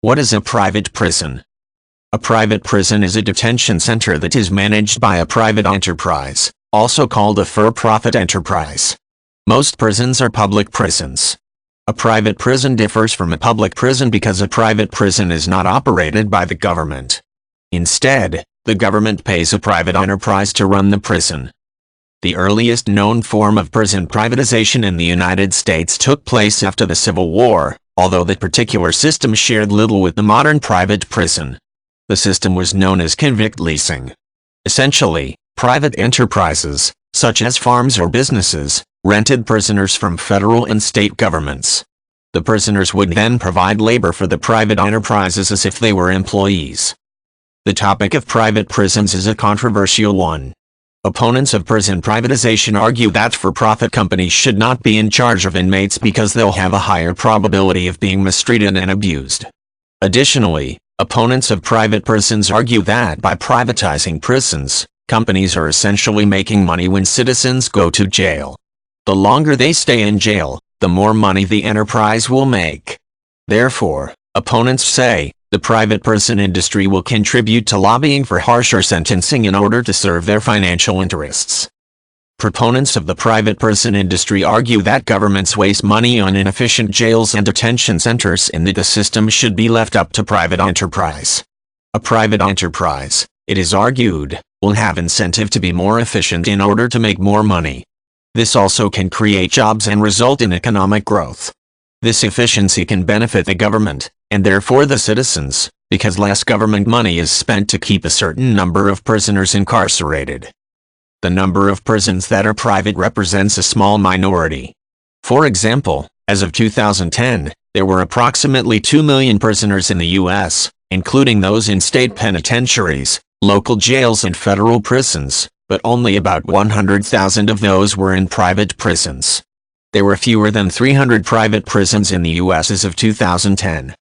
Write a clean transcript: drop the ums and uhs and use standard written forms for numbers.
What is a private prison? A private prison is a detention center that is managed by a private enterprise, also called a for-profit enterprise. Most prisons are public prisons. A private prison differs from a public prison because a private prison is not operated by the government. Instead, the government pays a private enterprise to run the prison. The earliest known form of prison privatization in the United States took place after the Civil War, although that particular system shared little with the modern private prison. The system was known as convict leasing. Essentially, private enterprises, such as farms or businesses, rented prisoners from federal and state governments. The prisoners would then provide labor for the private enterprises as if they were employees. The topic of private prisons is a controversial one. Opponents of prison privatization argue that for-profit companies should not be in charge of inmates because they'll have a higher probability of being mistreated and abused. Additionally, opponents of private prisons argue that by privatizing prisons, companies are essentially making money when citizens go to jail. The longer they stay in jail, the more money the enterprise will make. Therefore, opponents say, the private prison industry will contribute to lobbying for harsher sentencing in order to serve their financial interests. Proponents of the private prison industry argue that governments waste money on inefficient jails and detention centers and that the system should be left up to private enterprise. A private enterprise, it is argued, will have incentive to be more efficient in order to make more money. This also can create jobs and result in economic growth. This efficiency can benefit the government, and therefore the citizens, because less government money is spent to keep a certain number of prisoners incarcerated. The number of prisons that are private represents a small minority. For example, as of 2010, there were approximately 2 million prisoners in the U.S., including those in state penitentiaries, local jails and federal prisons, but only about 100,000 of those were in private prisons. There were fewer than 300 private prisons in the U.S. as of 2010.